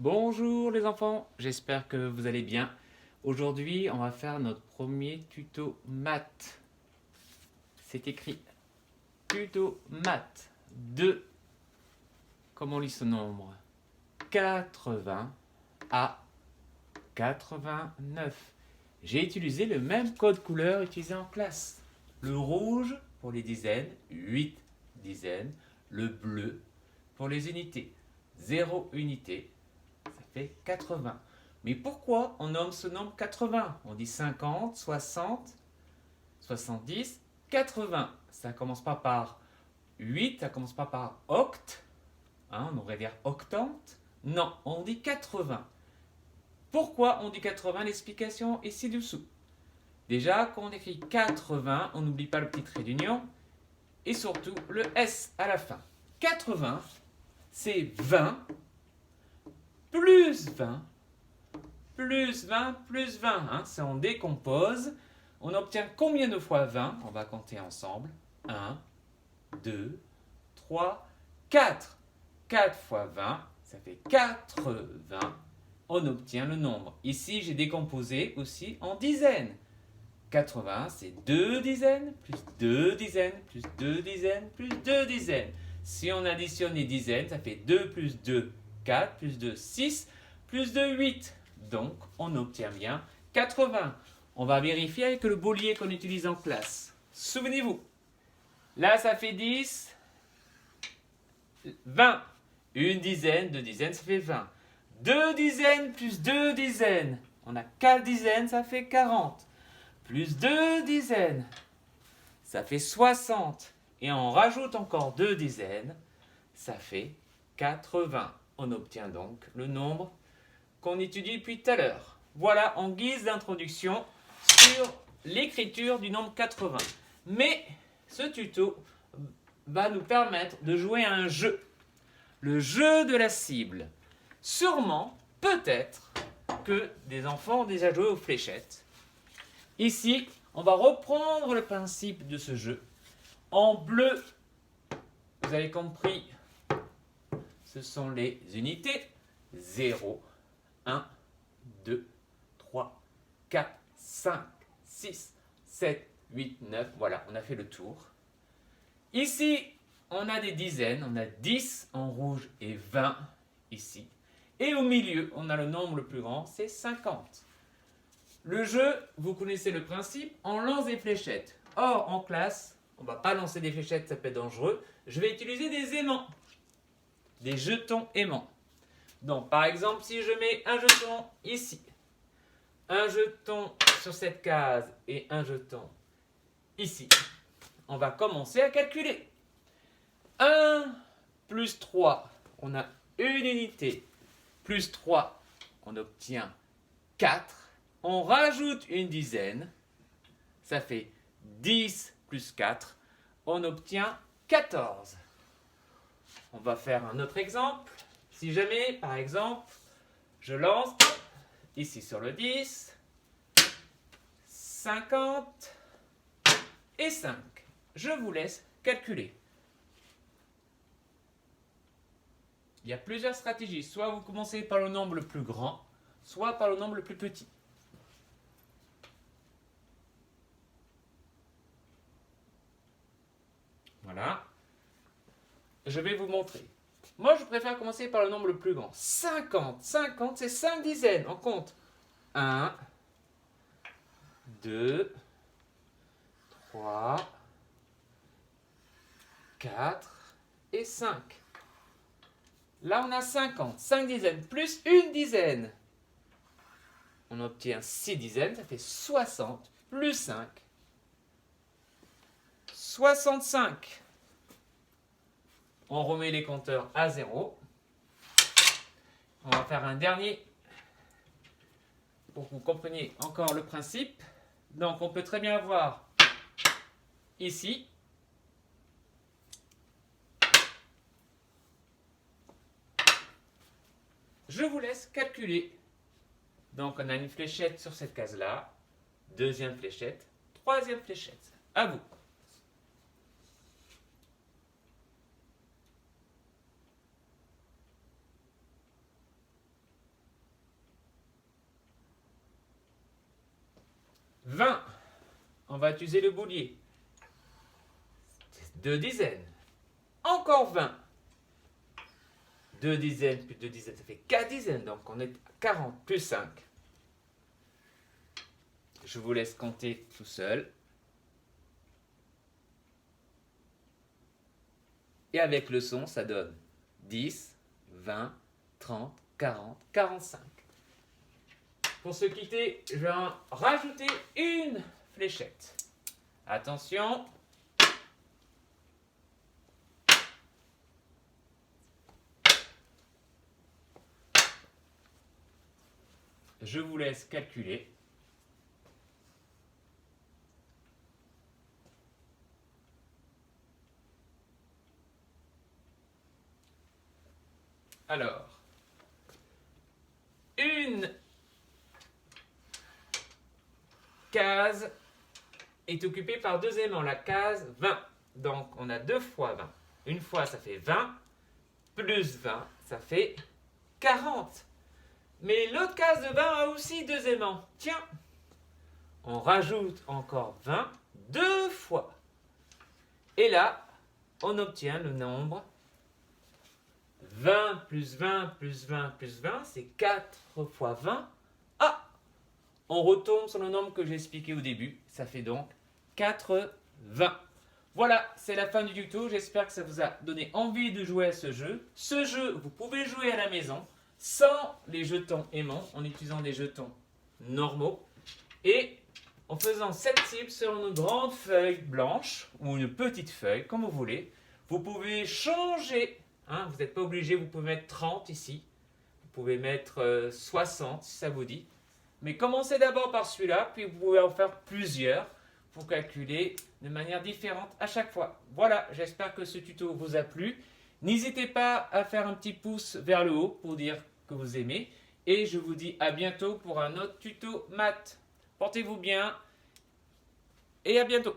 Bonjour les enfants, j'espère que vous allez bien. Aujourd'hui, on va faire notre premier tuto maths. C'est écrit tuto maths de, comment on lit ce nombre 80 à 89. J'ai utilisé le même code couleur utilisé en classe. Le rouge pour les dizaines, 8 dizaines. Le bleu pour les unités, 0 unité. Ça fait 80. Mais pourquoi on nomme ce nombre 80? On dit 50, 60, 70, 80. Ça ne commence pas par 8, ça ne commence pas par oct. On aurait dire octante. Non, on dit 80. Pourquoi on dit 80? L'explication est ci-dessous. Déjà, quand on écrit 80, on n'oublie pas le petit trait d'union et surtout le S à la fin. 80, c'est 20 plus 20 plus 20 plus 20. Si on décompose, on obtient combien de fois 20? On va compter ensemble. 1, 2, 3, 4. 4 fois 20, ça fait 80. On obtient le nombre. Ici, j'ai décomposé aussi en dizaines. 80, c'est 2 dizaines, plus 2 dizaines, plus 2 dizaines, plus 2 dizaines. Si on additionne les dizaines, ça fait 2 plus 2, 4, plus 2, 6, plus 2, 8. Donc, on obtient bien 80. On va vérifier avec le boulier qu'on utilise en classe. Souvenez-vous, là, ça fait 10, 20. Une dizaine, deux dizaines, ça fait 20. Deux dizaines plus deux dizaines. On a 4 dizaines, ça fait 40. Plus 2 dizaines, ça fait 60. Et on rajoute encore 2 dizaines, ça fait 80. On obtient donc le nombre qu'on étudie depuis tout à l'heure. Voilà en guise d'introduction sur l'écriture du nombre 80. Mais ce tuto va nous permettre de jouer à un jeu. Le jeu de la cible. Sûrement, peut-être, que des enfants ont déjà joué aux fléchettes. Ici, on va reprendre le principe de ce jeu. En bleu, vous avez compris, ce sont les unités. 0, 1, 2, 3, 4, 5, 6, 7, 8, 9. Voilà, on a fait le tour. Ici, on a des dizaines. On a 10 en rouge et 20 ici. Et au milieu, on a le nombre le plus grand, c'est 50. Le jeu, vous connaissez le principe, on lance des fléchettes. Or, en classe, on ne va pas lancer des fléchettes, ça peut être dangereux. Je vais utiliser des aimants, des jetons aimants. Donc, par exemple, si je mets un jeton ici, un jeton sur cette case et un jeton ici, on va commencer à calculer. 1 plus 3, on a une unité. Plus 3, on obtient 4. On rajoute une dizaine, ça fait 10 plus 4, on obtient 14. On va faire un autre exemple. Si jamais, par exemple, je lance ici sur le 10, 50 et 5. Je vous laisse calculer. Il y a plusieurs stratégies. Soit vous commencez par le nombre le plus grand, soit par le nombre le plus petit. Voilà. Je vais vous montrer. Moi, je préfère commencer par le nombre le plus grand. 50. 50, c'est 5 dizaines. On compte. 1, 2, 3, 4 et 5. Là, on a 50. 5 dizaines plus une dizaine. On obtient 6 dizaines. Ça fait 60 plus 5. 65. On remet les compteurs à 0. On va faire un dernier pour que vous compreniez encore le principe. Donc, on peut très bien voir ici. Je vous laisse calculer. Donc, on a une fléchette sur cette case-là. Deuxième fléchette. Troisième fléchette. À vous. 20. On va utiliser le boulier. 2 dizaines. Encore 20. 2 dizaines plus 2 dizaines, ça fait 4 dizaines. Donc on est à 40 plus 5. Je vous laisse compter tout seul. Et avec le son, ça donne 10, 20, 30, 40, 45. Pour se quitter, je vais en rajouter une fléchette. Attention. Je vous laisse calculer. Alors, une case est occupée par 2 aimants, la case 20. Donc, on a 2 fois 20. Une fois, ça fait 20, plus 20, ça fait 40. Mais l'autre case de 20 a aussi 2 aimants. Tiens, on rajoute encore 20 2 fois. Et là, on obtient le nombre 20 plus 20 plus 20 plus 20, c'est 4 fois 20. Ah, on retombe sur le nombre que j'ai expliqué au début. Ça fait donc 80. Voilà, c'est la fin du tuto. J'espère que ça vous a donné envie de jouer à ce jeu. Ce jeu, vous pouvez jouer à la maison sans les jetons aimants, en utilisant des jetons normaux. Et en faisant cette cible sur une grande feuille blanche ou une petite feuille, comme vous voulez. Vous pouvez changer. Hein, vous n'êtes pas obligé, vous pouvez mettre 30 ici. Vous pouvez mettre 60 si ça vous dit. Mais commencez d'abord par celui-là, puis vous pouvez en faire plusieurs pour calculer de manière différente à chaque fois. Voilà, j'espère que ce tuto vous a plu. N'hésitez pas à faire un petit pouce vers le haut pour dire que vous aimez. Et je vous dis à bientôt pour un autre tuto maths. Portez-vous bien et à bientôt.